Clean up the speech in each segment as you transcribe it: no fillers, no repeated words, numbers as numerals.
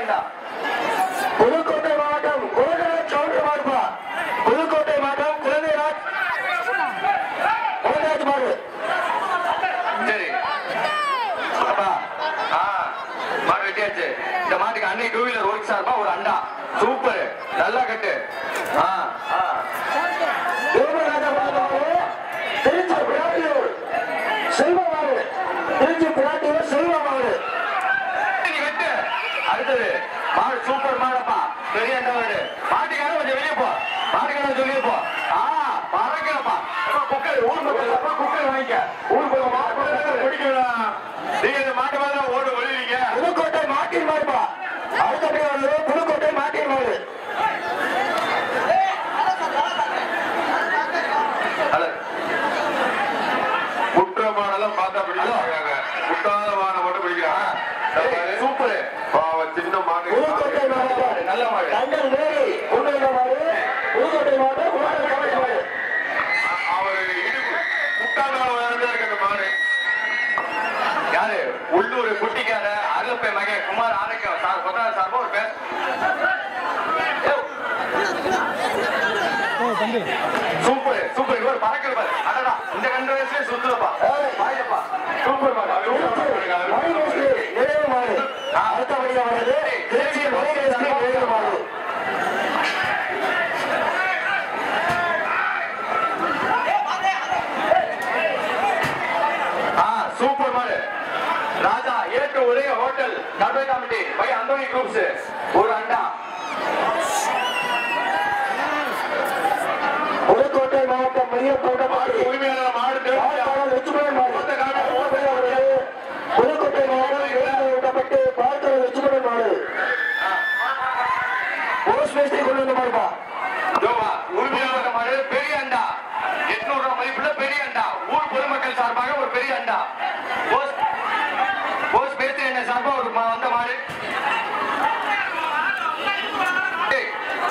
அண்டா. புதுக்கோட்டை மாவட்டம் குழந்தைராஜ் கவுண்டர் மாடுப்பா. புதுக்கோட்டை மாவட்டம் குழந்தைராஜ் மாடு. சரி மாடு வெட்டியாச்சு. இந்த மாட்டுக்கு அன்னை டூ வீலர் ஒர்க் சார்பா ஒரு அண்டா. சூப்பர், நல்லா கட்டு. திருச்சி பிராட்டியூர் செல்வமாடு. திருச்சி பிராட்டியூர் செல்வமாடு. அடுத்தது மாடு சூப்பர் மாடப்பா. பெரிய அண்டா மாடு. மாட்டுக்கார கொஞ்சம் வெளியே போ. மாட்டுக்கார வெளியே போ. பறக்கிறப்பா. குக்கர் ஊர் மக்கள் குக்கர் வாங்கிக்க. ஊர் பிடிக்கலாம். நீங்க இந்த மாட்டு மாதிரி ஓடு ஒழிவீங்க. புதுக்கோட்டை மாட்டின் மாடுப்பா. அடுத்தபடி வருது புதுக்கோட்டை மாட்டின் மாடு. குற்றமானெல்லாம் பார்த்தா பிடிக்கிறாங்க. குற்றாலமான மட்டும் பிடிக்கிறாங்க. சூப்பர். சின்ன மாடு. புதுக்கோட்டை மாடு நல்ல மாடு. தங்கள் நேரி புதுக்கோட்டை மாடு. புதுக்கோட்டை மாடு மாடு. அவர் இடுப்பு முட்டாளான இருக்க மாடு. யாரு? உள்ளூர் குட்டிக்கார அருளப்பை மகன் குமார் ஆரோக்கியம் சார் கொத்தா சார்பா ஒரு பேர். Super super. இவர் பறக்கிற பாரு. அடடா இந்த கண்டு வயசுல சுத்துறப்பா. வாயிலப்பா. சூப்பர் மாடு. நிறைய மாடு. அடுத்தபடியா வருது திருச்சி மாடு. சூப்பர் மாடு. ராஜா ஏற்று ஒரே ஹோட்டல் கல்வை கமிட்டி பை அந்தோனி குரூப்ஸ் ஒரு அண்டா. புதுக்கோட்டை மாவட்டம் மையப்பட்ட மாடு உரிமையாளர் மாடு. புதுக்கோட்டை மாவட்டம் பார்க்க லட்சுமணன் மாடு. போஸ்ட் மேஸ்திரி கொண்டு வந்த மாடுப்பா. உரிமையாளர் மாடு. பெரிய அண்டா. 800 ரூபாய் மதிப்புள்ள பெரிய அண்டா. ஊர் பொதுமக்கள் சார்பாக ஒரு பெரிய அண்டா. போஸ்ட் மேஸ்திரி என்ன சார்பா ஒரு வந்த மாடு.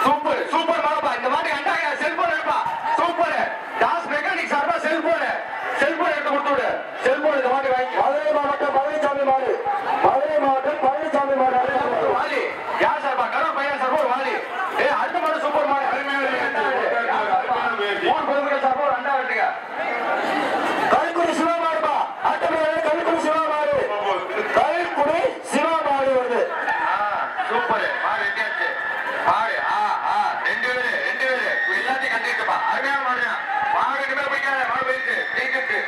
சூப்பர் சூப்பர் மாடுப்பா. இந்த மாட்டுக்கு அண்டா செல்போன் எடுப்பா. சூப்பர். டாஸ் மெக்கானிக் சார்பா செல்போன் எடுத்து கொடுத்துடு. செல்போன் இந்த மாட்டு வாங்கி. மதுரை மாவட்டம் பழனிசாமி மாடு. மதுரை மாவட்டம் பழனிசாமி மாடு. வாலி யார் சார்பா? கரூர் பையன் சார்பா ஒரு வாலி. அடுத்த மாடு சூப்பர் மாடு. ஊர் பொதுமக்கள் சார்பா ஒரு அண்டா வெட்டுங்க. கல்குடி சிவா மாடுப்பா. கல்குடி சிவா மாடு. கல்குடி சிவா மாடு வருது. சூப்பர் மாடு வெட்டியாச்சு. மாடு ரெண்டு பேரு எல்லாத்தையும் கண்டிப்பா. அருமையான மாடு. மாடு ரெண்டு பேர் பிடிக்காத மாடு போயிருக்கு. ஜெயிக்கிட்டு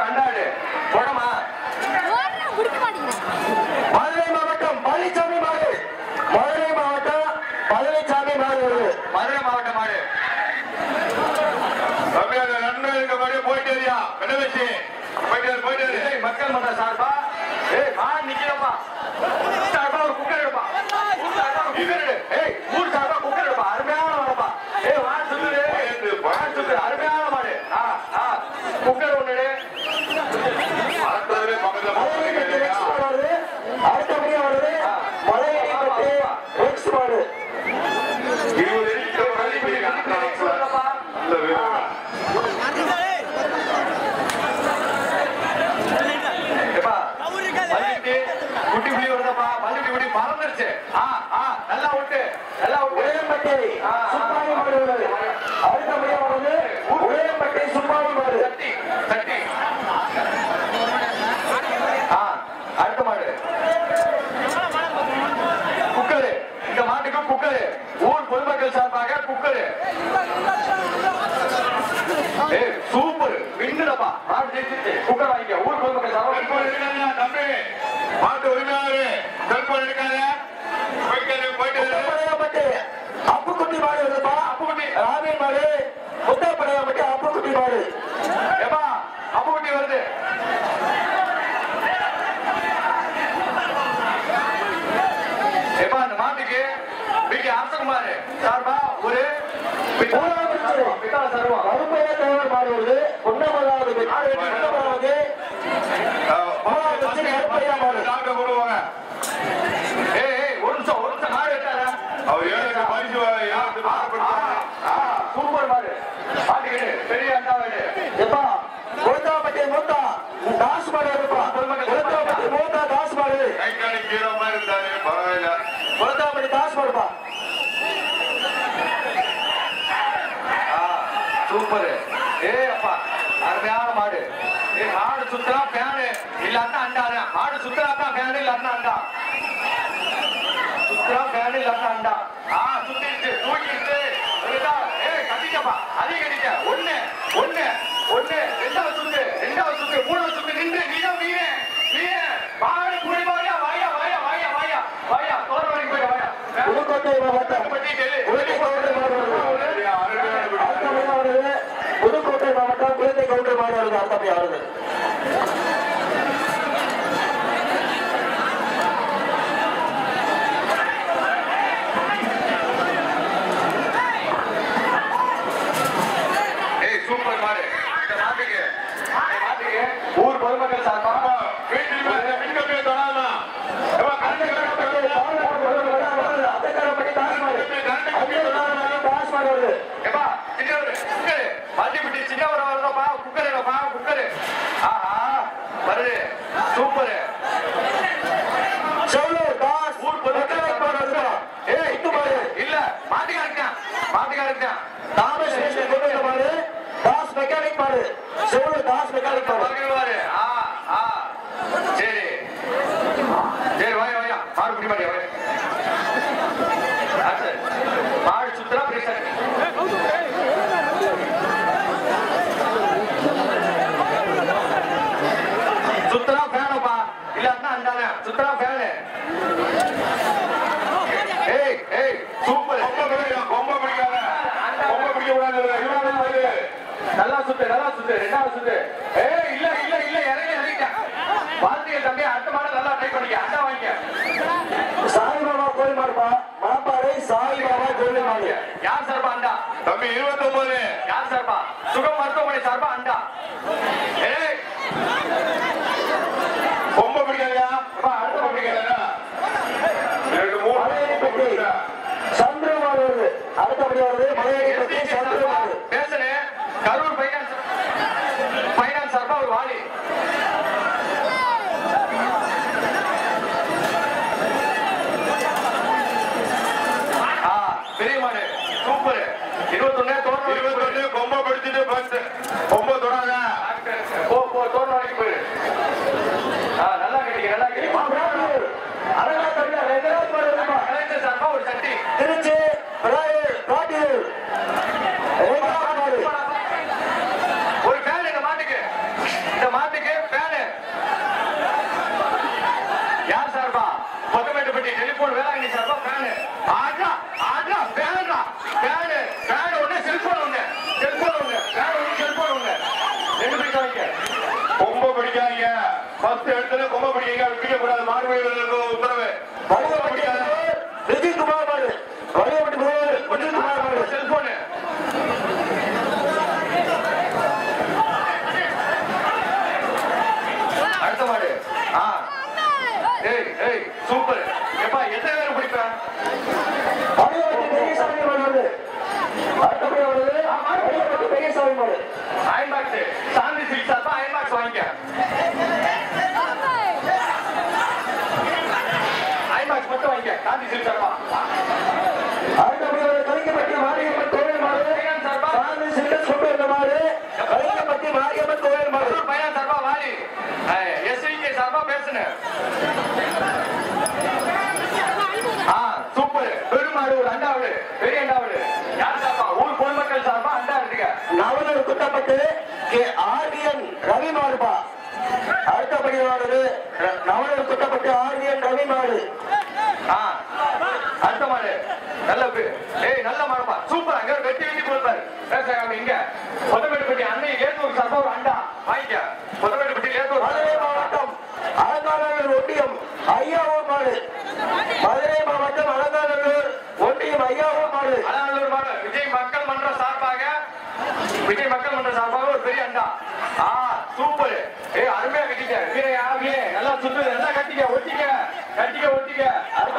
அண்டாடு போடமா. மதுரை மாவட்டம் பழனிசாமி மாடு. மதுரை மாவட்டம் பழனிசாமி மாடு வருது. மதுரை மாவட்டம் மாடு. நண்பர்களுக்கு மாடு போயிட்டு மக்கள் மன்ற சார்பா மாடு நிக்கிறப்பா. சார்பா ஒரு குக்கர் எடுப்பா. ஊர் சார்பா குக்கர் எடுப்பா. அருமையான மாடுப்பா. வாடு சுத்துரு. அருமையான மாடு. குக்கர் ஒண்ணு. அடுத்தபடியா வருது மலையடி எக்ஸ் மாடு. குட்டி புள்ளி வருதப்பா. மல்லிகை குட்டி பறந்துருச்சு. நல்லா விட்டு உயரம்பட்டை சுப்பாரி மாடு வருது. அடுத்தபடியா வருது உயரம்பட்டை சுப்பாரி மாடு. சட்டி அடுத்த மாடு குக்கரு. இந்த மாட்டுக்கு குக்கரு. ஊர் பொதுமக்கள் சார்பாக குக்கரு. சூப்பர் விண்ணுடப்பா. மாடு ஜெயிச்சிருச்சு. குக்கர் வாங்கிக்க. ஊர் பொதுமக்கள் சார்பாக தம்பி மாட்டு உரிமையாளரு செல்போன் எடுக்காத. போயிட்டு அப்புக்குட்டி மாடு வருதுப்பா. அப்புக்குட்டி ராமியன் மாடு. முத்தப்படையாப்பட்டி அப்புக்குட்டி மாடு. ஏப்பா அப்புக்குட்டி வருது. ஏப்பா அந்த மாட்டுக்கு பிடி அரசகுமார் சார்பா ஒரு பித்தாள சர்வம் அருமையான தேவர் மாடு வருது. ஒன்னாவது ஒரு நிமிஷம் மாடு எடுத்தாரா? சூப்பர் மாடு. பாட்டுக்கிட்டு பெரிய அண்டா வேடு. எப்பா கோத்தாப்பட்டி மூத்தா தாஸ் மாடு இருப்பா. கோத்தாப்பட்டி மூத்தா தாஸ் மாடு. இருந்தாரு பரவாயில்ல. மாடுப்பா. சூப்பர். அப்பா அருமையான மாடு. மாடு சுத்தரா பேனு இல்லாட்டா அண்டாரு. மாடு சுத்தராக்கா பேனு இல்லாட்டா அண்டா. சுத்தரா பேனு இல்லாட்டா அண்டா. சுத்திட்டு தூக்கிட்டு கட்டிக்கப்பா. அதிக கட்டிக்க. ஒண்ணு ஒண்ணு ஒண்ணு. ரெண்டாவது சுத்து மூணாவது சுத்து நின்று நீதான் வீரே வீரே. மாடு கூடி வாயா வாயா வாயா வாயா வாயா வாயா. தோற வரைக்கும் போய் வாயா. புதுக்கோட்டை மாவட்டம் புதுக்கோட்டை மாவட்டம் குழந்தை கவுண்டர் மாடு வருது. அர்த்தமே வருது. சூப்பர் மாடு. இந்த மாட்டுக்கு ஊர் பொதுமக்கள் சார்பாக சூப்பர். இல்ல மாட்டுக்காரங்க தாமஸ் மாடு தாஸ் மெக்கானிக் மாடு. செவலு தாஸ் மெக்கானிக் மாடு. சரி சரி வாயா வாயா. மாடு குடி மாடியா வாயா. மாடு சுத்தரா பிரச்சனை. சுத்தரா ஃபேனப்பா இல்லாட்டா அண்டானே. சுத்தரா ஃபேனு. சூப்பர். கொம்ப பிடிக்காத. கொம்ப பிடிக்க கூடாது. நல்லா சுத்து ரெண்டாவது சுத்து. இல்ல இல்ல இல்ல இறங்கிட்ட. வாழ்த்துக்கள் தம்பி. அடுத்த மாடு நல்லா ட்ரை பண்ணிக்க. அண்டா வாங்கிக்க. சாய்பாபா கோயில் மாடுப்பா. மாப்பாறை சாய்பாபா கோயில் மாடு. யார் சார்பா அண்டா? தம்பி 29. யார் சார்பா? சுகம் மருத்துவமனை சார்பா அண்டா. கொம்ப பிடிக்காதயா. அடுத்த பிடிக்காதா. சந்திர மாடு வருது. அடுத்தபடி வருது மலையடி சந்திர மாடு. பேசுறே கரூர் பைனான்ஸ் சார்பா ஒரு வாலி. பெரிய மாடு. சூப்பர். 21 கொம்ப பிடிச்சிட்டு பஸ் கொம்ப தொடாத. தோற வரைக்கும் போயிரு. நல்லா கட்டிக்க. சார்பா ஒரு சட்டி. திருச்சி ஒரு பேன். இந்த மாட்டுக்கு பேனு. யார் சார்பா? பொதுமேட்டுப்பட்டி டெலிபோன் வேளாங்கண்ணி சார்பா பேனு. ஆட்ரா பேனு. பேனு ஒண்ணு செல்போன் ஒண்ணு. செல்போன் ஒண்ணு. ரெண்டு பைசா வைக்க. கொம்ப பிடிக்காதீங்க. ஃபர்ஸ்ட் எடுத்து கொம்ப பிடிக்க பிடிக்க கூடாது. மாடு வீரர்களுக்கு உத்தரவு. விஜயகுமார் மாடு. விஜயகுமார் மாடு. செல்போனு. அடுத்த மாடு. சூப்பர். எப்பா எத்தனை பேர் பிடிப்பேன்? பெரியசாமி மாடு வருது. அடுத்தபடி வருது பெரியசாமி மாடு. Iron box. சாந்தி சில்க் சார்பா அயன் பாக்ஸ் வாங்கிக்க. அயன் பாக்ஸ் மட்டும் வாங்கிக்க. சாந்தி சில்க் சார்பா. அடுத்தபடி கலிங்கப்பட்டி மாரியம்மன் கோவில் மாடு. சார்பா சாந்தி சில்க் கொண்டு வந்த மாடு. கலிங்கப்பட்டி மாரியம்மன் கோவில் மாடு. பையன் சார்பா வாலி. எஸ்விகே சார்பா பேசுன. சூப்பர். பெருமாடு ஒரு அண்டாவது. பெரிய அண்டாவது. யார் சார்பா? ஊர் பொதுமக்கள் சார்பா அண்டா இருக்கு. நவலூர் குட்டப்பட்டு ஆர்டிஎன் ரவி மாடுப்பா. அடுத்தபடி வருது நவலூர் குட்டப்பட்டு ஆர்டிஎன் ரவி மாடு. அடுத்த மாடு. நல்ல நல்ல மாடுப்பா. சூப்பர். அங்க வெட்டி கொடுப்பாரு. பேசாம இங்க பொதுமேட்டுப்பட்டி அன்னை லேத்தூர் சார்பா ஒரு அண்டா வாங்கிக்க. பொதுமேட்டுப்பட்டி லேத்தூர். மதுரை மாவட்டம் அலங்காநல்லூர் ஒன்றியம் ஐயாவூர் மாடு. மதுரை மாவட்டம் அலங்காநல்லூர் ஒன்றியம் ஐயாவூர் மாடு. அலங்காநல்லூர் மாடு. விஜய் மக்கள் மன்ற சார்பாக ஒரு பெரிய அண்டா. சூப்பர். அருமையா கட்டிக்க. வீரே நல்லா சுத்து. நல்லா கட்டிக்க. ஒட்டிக்க. அடுத்த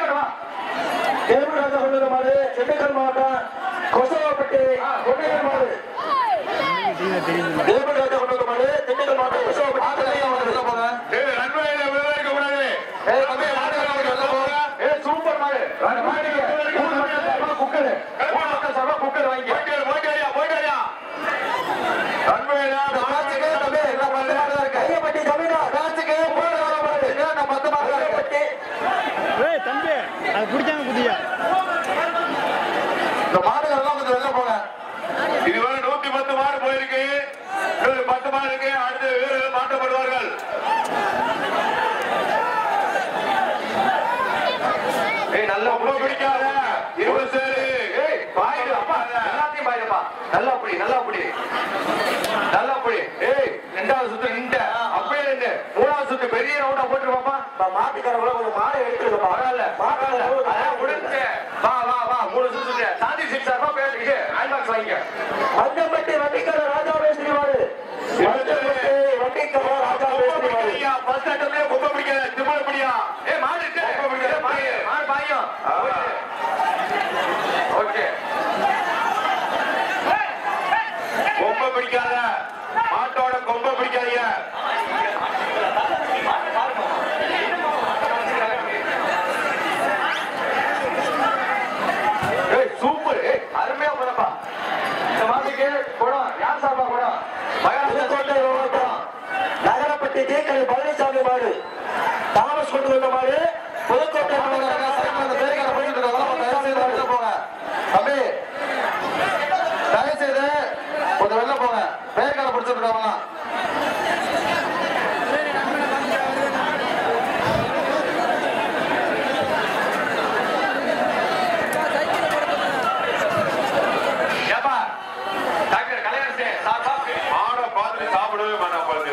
வருவா. தேவராஜ கொண்டு மாடு. திண்டுக்கல் மாவட்டம் கொசவாப்பட்டி கொண்டையூர் மாடு. தேவராஜ கொண்டு மாடு. திண்டுக்கல் மாவட்டம் கொசவாப்பட்டி. சூப்பர் மாடு. மாடு சபா குக்கர் வாங்கி போயிட்டாரியா கையப்பட்டி தமிழா ராஜுக்கு நம்ம 10 மாடு தம்பி அது பிடிச்சாங்க புதியா இந்த மாடுகள் எல்லாம் கொஞ்சம் வெளில போங்க. இதுவரை 110 மாடு போயிருக்கு. 10 மாடு இருக்கு. அடுத்து வீரர்கள் மாற்றப்படுவார்கள். நல்லா பிடிக்காத 20 சேரு. பாயிடு அப்பா எல்லாத்தையும் பாயிடுப்பா. நல்லா புடி ரெண்டாவது சுத்து நின்ற அப்படியே நின்று மூணாவது சுத்து பெரிய ரவுண்டா போட்டுருவாப்பா. மாட்டுக்காரங்கள கொஞ்சம் மாடு எடுத்துருப்பா முடிஞ்சு வா 3 சுத்து சாந்தி சிக்ஸார்பா பேசிக்கிட்டு ஐமாக்ஸ் வாங்கிக்க. மஞ்சம்பட்டி வண்டிக்கார ராஜா பேசுறி மாடு வண்டிக்கார ராஜா பேசுறி மாடு ஃபர்ஸ்ட் அட்டம்லயே குப்பை பிடிக்காத திமிர பிடியா. மாடு இருக்கு குப்பை பிடிக்காத மாடு பாயும். ஓகே கொம்பை பிடிக்காத மாட்டோட கொம்பை பிடிக்காதீங்க. சூப்பர் அருமையா போனப்பா. இந்த மாட்டுக்கு குடம் யார் சார்பா குடம் புதுக்கோட்டை மாவட்டம் நகரப்பட்டி தீக்கரை பழனிசாமி மாடு தாமஸ் கொண்டு வந்த மாடு புதுக்கோட்டை தம்பி தயவு செய்து கொஞ்சம் வெளில போங்க. பேர்கால பிடிச்சிருக்காங்க. மாடை பார்த்து சாப்பிடவே மாட்டா பார்த்து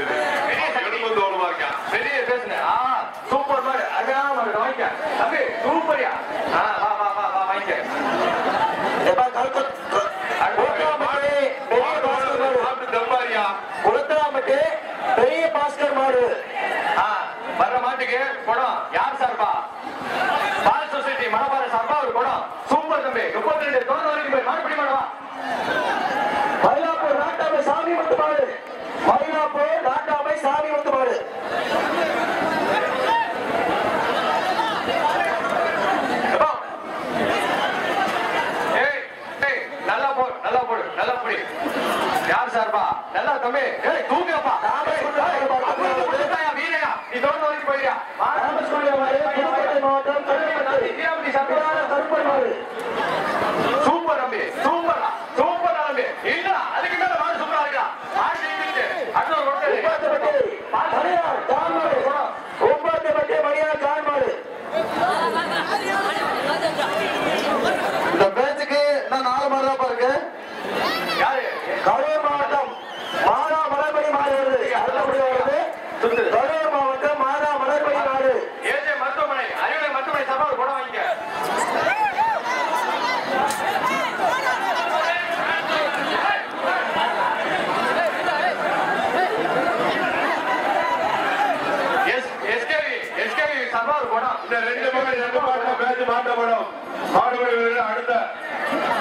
தோணுமா இருக்கா பெரிய பேசுங்க. சூப்பர் மாடு அருமையான மாடு வாங்கிக்க தம்பி சூப்பரியா. வாங்கிக்க பெரிய பாஸ்கர் மாடு வர்ற மாட்டுக்கு குடம் யார் சார்பா பால் சொசைட்டி மணப்பாறை சார்பா ஒரு குடம். சூப்பர் தம்பி 32 தோணு வரைக்கும் போய் மாடு பிடி மாடுவா. மயிலாப்பூர் நாட்டாமை சாமி வந்து மாடு மயிலாப்பூர் நாட்டாமை சாமி வந்து மாடு நல்லா புடி யார் சார்பா நல்லா தம்பி தூங்கப்பா வீரையா நீ தோணு வரைக்கும் போயியா. மாவட்டம் கருப்பர் மாடு சூப்பர் தம்பி சூப்பர் தம்பி இல்ல அதுக்கு மேல மாடு சூப்பரா இருக்கா. இந்த பேச்சுக்கு நான் 4 மாடு தான் இருக்கு. கரூர் மாவட்டம் மாதா மலர்படி மாடு வருது கரூர் மாவட்டம் மாதா மலர்படி மாடு ஏஜே மருத்துவமனை அறிவுரை மருத்துவமனை சபா ஒரு குடம் வாங்கிக்க. எஸ்கேவி சபா ஒரு குடம். இந்த 2 மாடு பேச்சு மாற்றப்படும். மாடுபடி அடுத்த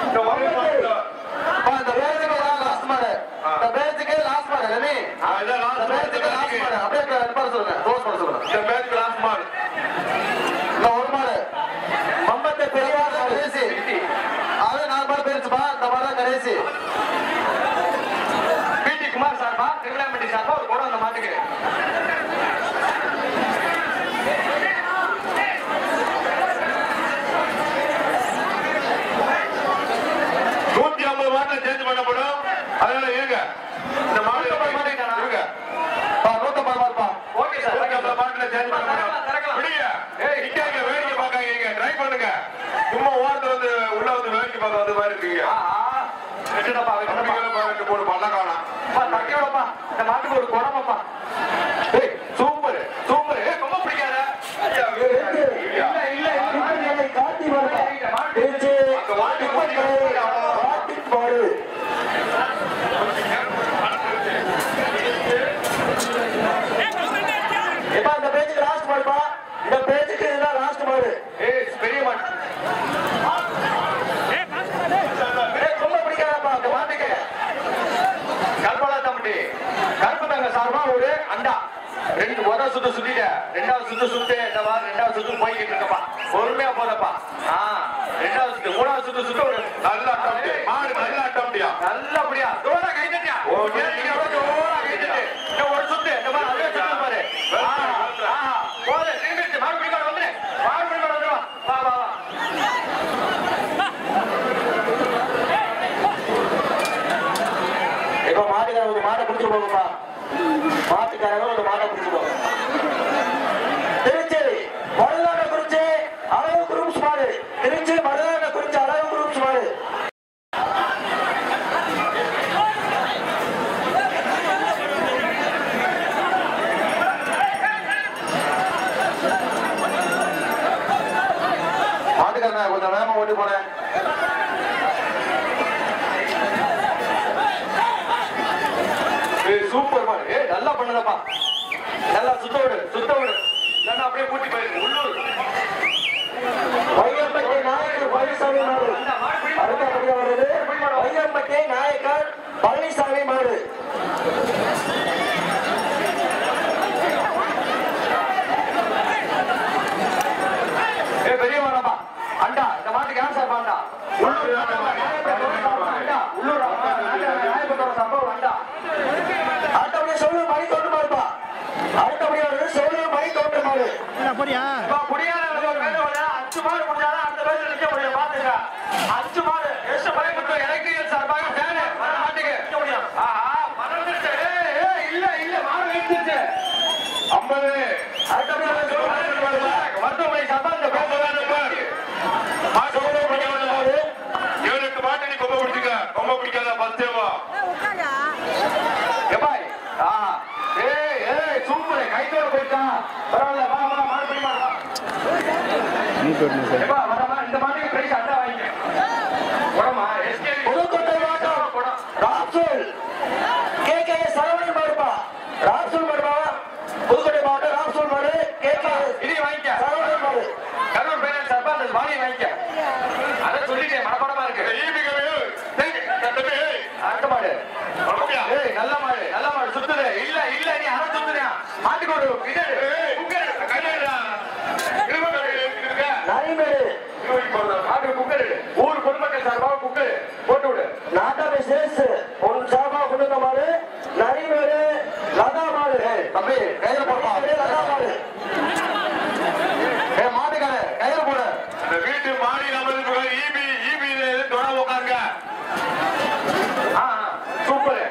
இந்த ஒரே மாடு இந்த பேச்சுக்கு லாஸ்ட் மாடு. இந்த பேச்சுக்கு லாஸ்ட் மாடு ரவி. அதான் லாஸ்ட் பேச்சுக்கு லாஸ்ட் மாடு. அப்படியே பண்ண சொல்லுங்க. க்ளோஸ் பண்ண சொல்லுங்க. இந்த பேச்சுக்கு லாஸ்ட் மாடு. இந்த ஒரு மாடு மம்பத்தை பெரியவாட கடைசி. அது 4 மாடு பேருச்சுப்பா. இந்த மாடு கடைசி. பிடி குமார் சார்பா திருவிழாம்பட்டி சார்பா ஒரு குடம் அந்த மாட்டுக்கு. சேஞ்ச் பண்ணப்படும். அதனால ஏங்க இந்த மாடு 150 மாடுப்பா. ஓகே சார் 150 மாடுல சேஞ்ச் பண்ணப்படும். விடுங்க. நிக்காங்க வேடிக்கை பார்க்காதீங்க. ட்ரை பண்ணுங்க. சும்மா ஓரத்துல வந்து உள்ள வந்து வேடிக்கை பார்க்க வந்து மாதிரி இருக்கீங்க. வெட்டடப்பா போடு பண்ண காணோம். தட்டியோடப்பா இந்த மாட்டுக்கு ஒரு குடம்பப்பா. Super super. ரொம்ப பிடிக்காத இல்ல காட்டி மாடு இந்த பேச்சுக்கு லாஸ்ட் மாடுப்பா. இந்த பேச்சுக்கு இதுதான் லாஸ்ட் மாடு. பெரிய மாடு ரொம்ப பிடிக்காதப்பா இந்த மாட்டுக்கு. கல்பலா தம்பி கருப்பு தங்க சார்பா ஒரு அண்டா 2 முதல் சுத்து சுத்திட்ட, ரெண்டாவது சுத்து சுத்து இந்த வாரம் ரெண்டாவது சுத்து போய்கிட்டு இருக்கப்பா. பொறுமையா போதப்பா. ரெண்டாவது சுத்து, மூணாவது சுத்து சுத்து ஒரு நல்லா மாடு நல்லா அட்டம்டியா, நல்லபடியா ஜோரா கை தட்டியா, ஜோரா கை தட்டி. இன்னும் ஒரு சுத்து இந்த மாதிரி அதே சுத்து பாரு. போது நின்றுச்சு, மாடு பிடிக்காத வந்து மாடு பிடிக்காத வந்துருவா. வா வா வா. இப்ப மாட்டுக்காரங்க ஒரு மாடை பிடிச்சு போகும்பா. மாட்டுக்காரங்க ஒரு மாடை பிடிச்சு போகும். திருச்சி மருதான குறிச்சி அளவு குரூப்ஸ் மாடு. திருச்சி மருதான குறிச்சி அளவு குரூப்ஸ் மாடு. மாட்டுக்காரன் கொஞ்சம் வேகமா ஓட்டி போனேன். சூப்பர் மாடு. நல்லா பண்ணதப்பா, நல்லா சுத்த விடு சுத்த விடு. இல்லைன்னா அப்படியே கூட்டி போயிருக்கு உள்ளூர். வையம்பட்டி நாயக்கர் பழனிசாமி மாடு. அடுத்தபடியா வருது வையம்பட்டி நாயக்கர் பழனிசாமி மாடு. பெரிய மாடப்பா. அண்டா இந்த மாட்டுக்கு ஏன் சார் பாண்டா உள்ளூர் உள்ளூர் நாயக்கத்தோட சம்பவம் அண்டா. அடுத்தபடியா சொல்லு மணி தோண்டு மாடுப்பா. அடுத்தபடியா வருது சொல்லு மணி தோண்டு மாடு. அப்படியா முடியாத 5 மாடு முடிஞ்சாலும் அந்த பேர்ல நிக்க முடியும். பாத்துங்க 5 மாடு எஸ் பயப்பட்டு எலக்ட்ரிக்கல் சார்பாக சேனு வர மாட்டுக்கு நிக்க முடியும். மறந்துருச்சு. இல்ல இல்ல மாடு நிறுத்துச்சு 50. அடுத்தபடியா மருத்துவமனை சார்பா இந்த பேசுறாங்க பாரு. மாடு பிடிக்காத இவனுக்கு மாட்டு நீ கொம்ப பிடிச்சிக்க. கொம்ப பிடிக்காத பஸ்தேவா எப்பாய். சூப்பர் கைத்தோட போயிட்டான். பரவாயில்ல வா வா மாடு பிடிமா. இந்த மாட்டுக்கு பிரைஸ் அண்டா வாங்கிக்க. புதுக்கோட்டை மாவட்டம் ராசூல் கேகே சரவணன் மாடுப்பா. ராசூல் மாடுப்பா. புதுக்கோட்டை மாவட்டம் ராசூல் மாடு கேகே இதையும் வாங்கிக்க. சரவணன் மாடு. கரூர் பேரன் சார்பா அந்த வாணியை வாங்கிக்க. அதை சொல்லிட்டேன் மனப்படமா இருக்கு. அடுத்த மாடு நல்ல மாடு நல்ல மாடு சுத்துது. இல்ல இல்ல நீ அதை சுத்துறியா மாட்டுக்கு ஒரு நரிமேடு மாட்டுக்கு குக்கர் ஊர் பொதுமக்கள் சார்பாக குக்கர் போட்டு விடு. நாட்டாமை சேஸ் உன் சார்பா கொண்டு மாடு நரிமேடு லதா மாடு. தம்பி கையில போடுமா லதா மாடு. மாட்டுக்கார கையில போடு. இந்த வீட்டு மாடி நம்பருக்கு ஈபி ஈபி தொட உட்காருங்க. சூப்பர்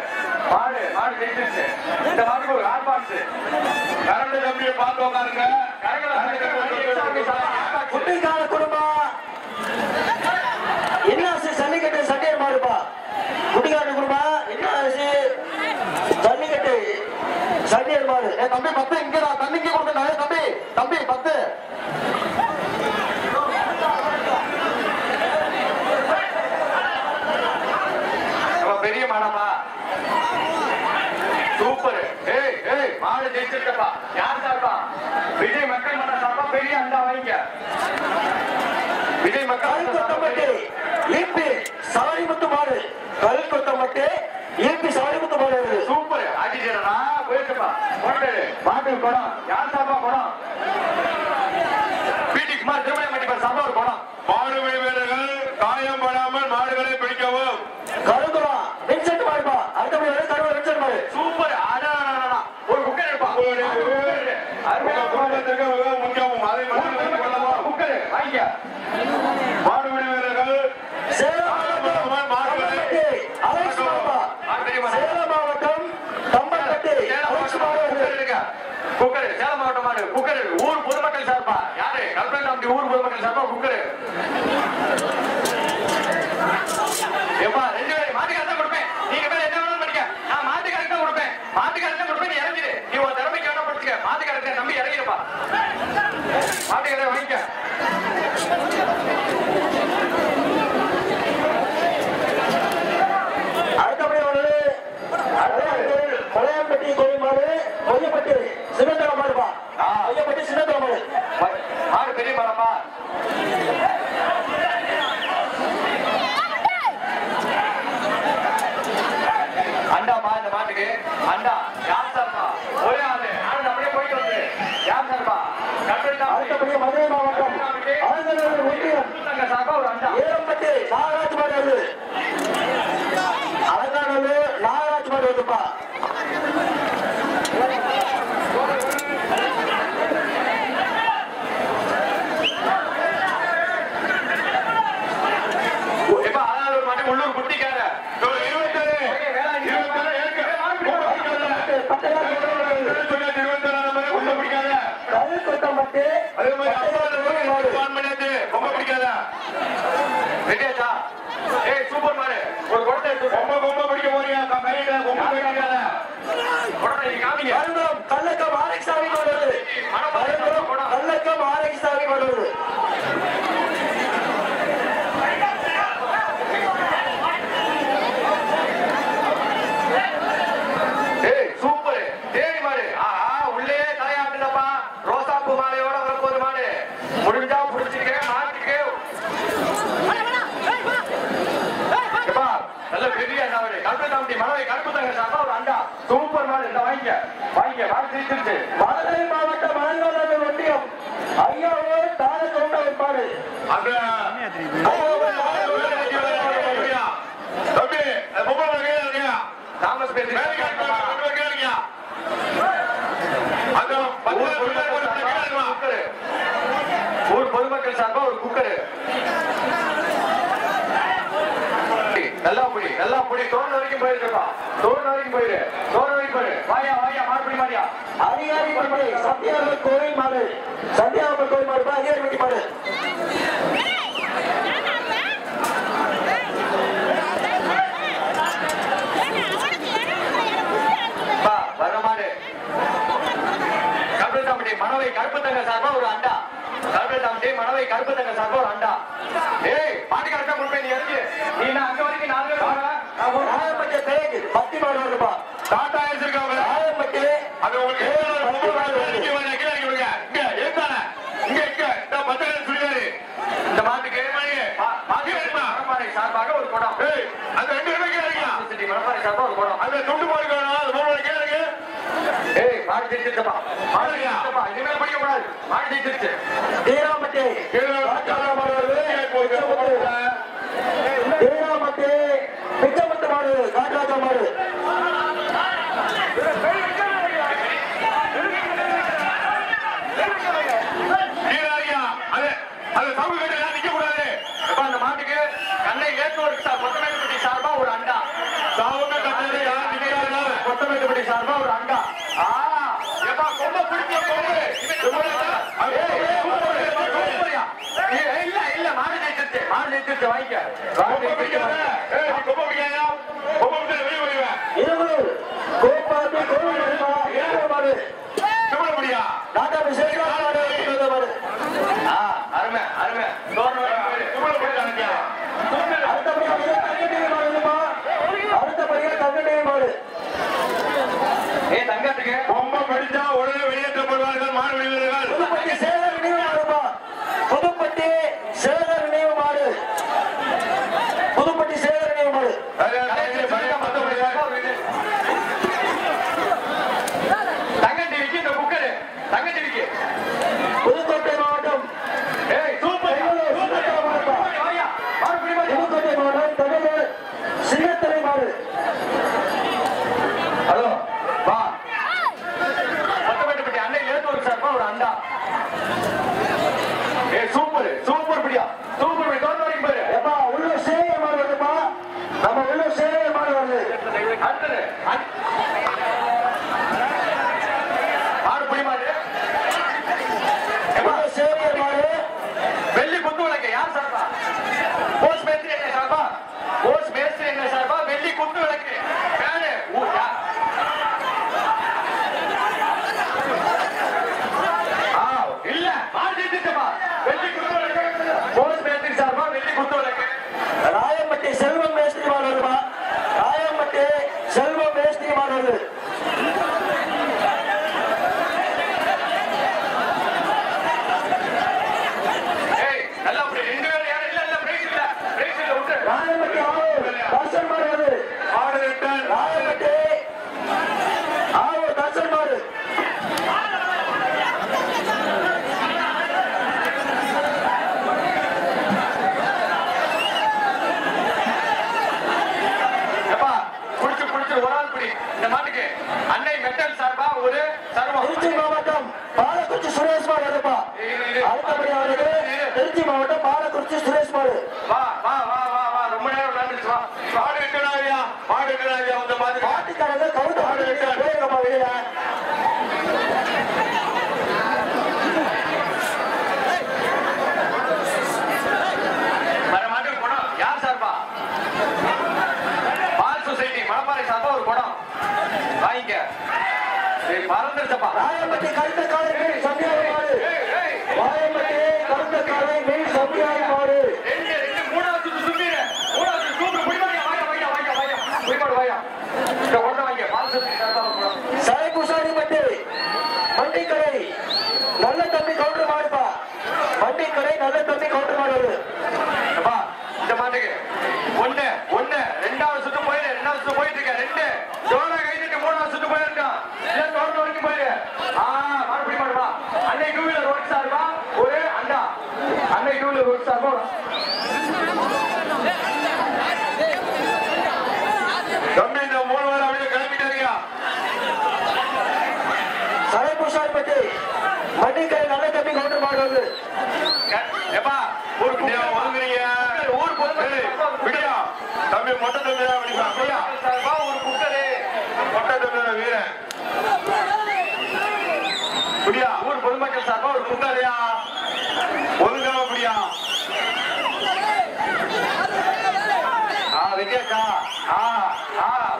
மாடு மாடு ஜெயிச்சிருச்சு. இந்த மாட்டுக்கு ஒரு ஆர்பாட்ஸ் கரண்ட் கம்பியை பார்த்து உட்காருங்க. குட்டிக்கார குடும்பம் என்ன ஜல்லிக்கட்டு சண்டையர் மாடுப்பா. குட்டிக்கார குடும்பம் என்ன ஜல்லிக்கட்டு சண்டையர் மாடு. தம்பி 10 இங்கடா தண்ணிக்கு கொடுத்தா தம்பி தம்பி 10 பெரிய மாடப்பா. சூப்பர். மாடு ஜெயிச்சிருக்கப்பா. யார் சார்பா? விஜய் மக்கள் மன்ற சார்பா பெரிய அண்டா வாங்கிக்க. விஜய் மக்கள் கொத்தமட்டு ஈபி சவரிமுத்து மாடு. கல் கொத்தமட்டு ஈபி சவரிமுத்து மாடு. சூப்பர். ஆட்டிட்டா போயிருக்கப்பா. மாட்டுக்கு குடம் யார் சார்பா குடம்? பிடி குமார் திருமணம் சார்பா ஒரு குடம். மாடு வீரர்கள் காயம் படாமல் மாடுகளை பிடிக்கவும். கருங்குளம் வின்சென்ட் மாடுப்பா. அடுத்தபடி கருவூர் வின்சென்ட் மாடு. சூப்பர். ஒரு குக்கர் எடுப்பா. மாடு வீரர்கள் சேலம் மாவட்டம் தம்பப்பட்டி குக்கர் சேலம் மாவட்டம் மாடு குக்கர் ஊர் பொதுமக்கள் சார்பா யாரு கல்பனை ஊர் பொதுமக்கள் சார்பா குக்கர். எப்பா 2 பேரும் மாட்டுக்காரன் தான் கொடுப்பேன். நீங்க பேர் என்ன வேணும் படிக்க. நான் மாட்டுக்காரன் தான் கொடுப்பேன். மாட்டுக்காரன் தான் கொடுப்பேன். நீ இறங்கிடு. நீ ஒரு திறமைக்கு வேணா படிச்சுக்க. மாட்டுக்காரன் நம்பி இறங்கிடுப்பா. மாட்டுக்காரன் வாங்கிக்க. அடுத்தபடி ஒரு பழையப்பட்டி கோயில் மாடு ஒய்யப்பட்டி சின்னத்தர மாடுப்பா. ஒய்யப்பட்டி சின்னத்தர மாடு. மாடு பெரிய மாடப்பா. அண்டாப்பா இந்த மாட்டுக்கு அண்டா யார் சார்பா ஒரே ஆளு அப்படியே போயிட்டு வந்து அடுத்தபடியாக மதுரை மாவட்டம் ஆழ்ந்தநல்லூர் ஒன்றியம் ஏரம்பட்டி நாகராஜ் மாடு வருது. அலங்காநல்லூர் நாகராஜ் மாடு வருதுப்பா. உள்ளூர் குட்டிக்கார சூப்பர் மாடு ஒரு குடத்தை பிடிக்க போறியா கல்லக்கம் ஆரோக்கியசாமி வருது. கல்லக்கம் ஆரோக்கியசாமி வருது. முடிஞ்சா புடிச்சிருக்கேன் மாட்டிருக்கேன் நல்ல பெரிய கல்பத்தாம்பட்டி மனவை கருப்புத்தாங்க சாப்பா ஒரு அண்டா சூப்பர் மாடு இந்த வாங்கிக்க மாடு தீர்த்துருச்சு. மதுரை மாவட்டம் அலங்காநல்லூர் ஒன்றியம் ஐயாவோ தாரகவுண்ட ஒரு மாடு அந்த தம்பி தாமஸ் பேசி ஊர் பொதுமக்கள் சார்பா ஒரு குக்கரு நல்லா புடி தோணு வரைக்கும் போயிருக்கப்பா. தோணு வரைக்கும் போயிரு வாயா மாறுபடி மாறியா அதிகாரி சத்தியாபுரம் கோவில் மாடு அதிகாரி மாடு வர மாடு கல்பத்தாம்பட்டி மனவை கருப்புத்தங்க சார்பா ஒரு அண்டா மனவை கருப்புத்தங்க சார்பா ஒரு அண்டா. ஏய் பாட்டு கரெக்டா கொடுப்பேன் நீ இறங்கி நீ அங்க வரைக்கும் 4 பேர் ராயப்பட்டி பேருக்கு பத்தி மாடு வருதுப்பா. டாடா இருக்காங்க ராயப்பட்டி அது உங்களுக்கு இந்த மாட்டுக்கு சார்பாக ஒரு குடம் அந்த 2 மணப்பாறை சார்பா ஒரு குடம் அந்த துண்டு போடுங்க மாடு ஜெயிச்சிருச்சப்பா இனிமேல் படிக்க கூடாது மாடு ஜெயிச்சிருச்சு. தீராமட்டி பிச்சமுத்து மாடு காட்டுராஜா மாடு நிக்க கூடாது. அந்த மாட்டுக்கு கண்ணை ஏற்றோருக்கு கொத்தமேட்டுப்பட்டி சார்பா ஒரு அண்டா கொத்தமேட்டுப்பட்டி சார்பா ஒரு அண்டா இல்ல மாடு ஜெயிச்சிருச்சு வாங்கிக்க அருமை அடுத்தபடியாக தங்கடேவி மாடு தங்கத்துக்கு ரொம்ப படிச்சா உடனே வெளியேற்றப்படுவார்கள் மாடு வெளிவீரர்கள். புதுப்பட்டி சேகர் நினைவு மாடுப்பா. புதுப்பட்டி சேகர் நினைவு மாடு தங்கட்டிவிக்கு இந்த குக்கரு தங்கட்டிவிக்கு புதுக்கோட்டை மாவட்டம் புதுக்கோட்டை மாவட்டம் தமிழ் சின்னத்தலை மாடு. ஹலோ வா கொத்தமேட்டுப்பட்டி அன்னை ஏத்தூர் சார்பா ஒரு அண்டா சூப்பர் பிடியா சூப்பர் படி தோட்ட வரைக்கும் போயிரு எப்பா உள்ள சேவை மாடு வருதுப்பா. நம்ம உள்ள சேவை மாடு வருது. அடுத்தது மாடு புடி மாடு சேவை மாடு வெள்ளி குத்து விளக்கு யார் சார்பா போஸ்ட் மேஸ்திரி என்ன சார்பா வெள்ளி குத்து விளக்கு யாரு இல்ல மாடு ஜெயிச்சிட்டப்பா வெள்ளி குத்து விளக்கு போஸ்ட் மேஸ்திரி சார்பா வெள்ளி குத்து விளக்கு ராயம்பட்டி செல்வம் மேஸ்திரி மாடு வருதுப்பா. ராயம்பட்டி செல்வம் மேஸ்திரி சுரேஷ் மாடு வருதுப்பா. அடுத்தபடியா வருது திருச்சி மாவட்டம் பாலக்குறிச்சி சுரேஷ் மாடு. வா வா வா வா வா ரொம்ப நேரம் விளையாண்டுச்சு. வா மாடு விட்டுறாரியா, மாடு விட்டுறாரியா. அந்த மாதிரி மாட்டுக்காரங்க கவுண்ட் மாடு விட்டுறாங்க. போயிருங்கப்பா வெளியில. வர மாட்டுக்கு பணம் யார் சார்பா? பால் சொசைட்டி மணப்பாறை சார்பா ஒரு பணம் வாங்கிக்க. மறந்துருச்சப்பா. ராயம்பட்டி கருத்த காலை மீன் சம்பியாரி மாடு. ராயம்பட்டி கருத்த காலை மீன் சம்பியாரி மாடு. மூணாவது சுத்திரு. மூணாவது சூப்பர் புடிமாடியா. வாயா வாயா வாயா வாயா. புடிமாடு வாயா. இந்த ஒண்ணு வாங்க. பால் சொசைட்டி சார்பா ஒரு பணம். சரைபுசாரி மண்டி மண்டிக்கடை நல்ல தம்பி கவுண்டர் மாடுப்பா. மண்டிக்கடை நல்ல தம்பி கவுண்டர் மாடு. அப்பா இந்த மாட்டுக்கு ஒண்ணு ஒண்ணு ரெண்டாவது சுத்து போயிரு. ரெண்டாவது சுத்து போயிட்டு இருக்க. ரெண்டு ஜோரா கைதிட்டு மூணாவது சுத்து போயிருக்கான். ஏன் தோட்டம் வரைக்கும் போயிரு. மறுபடியும் மாடுவா. அன்னை டூ வீலர் ஒர்க் சார்பா ஒரு அண்டா. அன்னை டூ வீலர் ஒர்க் சார்பா தம்பி இந்த 3 வாரம் அப்படியே கிளம்பிட்டாருயா. சரைபுசாரி மண்டி மண்டிக்கடை நல்ல தம்பி கவுண்டர் மாடு வருது. எப்பா ஒரு ஒதுங்குறீங்க. ஊர் பொதுமக்கள் விடியா தம்பி மொட்டை தம்பி தான் விடிப்பா. விடியா ஒரு குக்கரு மொட்டை தம்பி வீரன் புரியா. ஊர் பொதுமக்கள் சார்பா ஒரு குக்கரையா ஒதுங்காம புரியா. வெட்டியாக்கா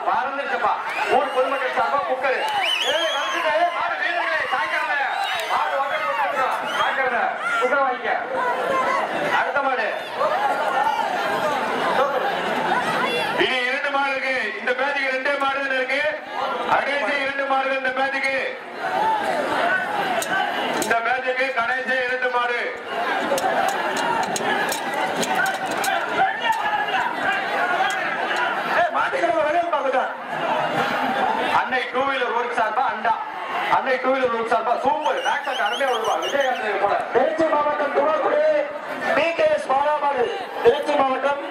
பறந்துருச்சப்பா. ஊர் பொதுமக்கள் சார்பா குக்கரு. மாடு வீரர்களே சாய்க்கிறத மாடு வாய்க்கிறத குக்கரை வாங்கிக்க. அடுத்த மாடு இனி 2 மாடு இருக்கு. இந்த பேச்சுக்கு 2 மாடுகள் இருக்கு. கடைசி 2 மாடுகள் இந்த பேச்சுக்கு. இந்த பேச்சுக்கு கடைசி 2 மாடு. அன்னை டூ வீலர் ஒர்க் சார்பா அண்டா. அன்னை டூ வீலர் ஒர்க் சார்பா சூப்பர் பேக் அருமையா வருவா. விஜயகாந்த் போல. திருச்சி மாவட்டம் துவக்குடி பிகேஎஸ் பாலாமாடு. திருச்சி மாவட்டம்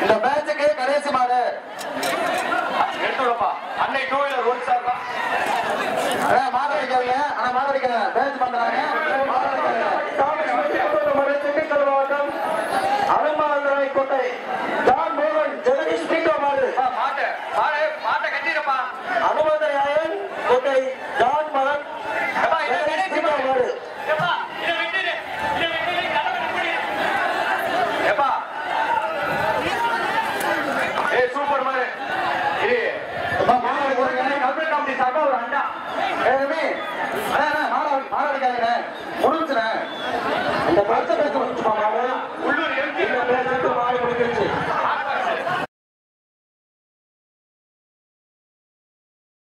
இந்த பேட்சுக்கு கடைசி மாடு எடுத்துடப்பா. அன்னை டூ வீலர் ஒர்க் சார்பா மாடு வைக்காதீங்க. ஆனா மாடு வைக்க பேட்ச் பண்றாங்க.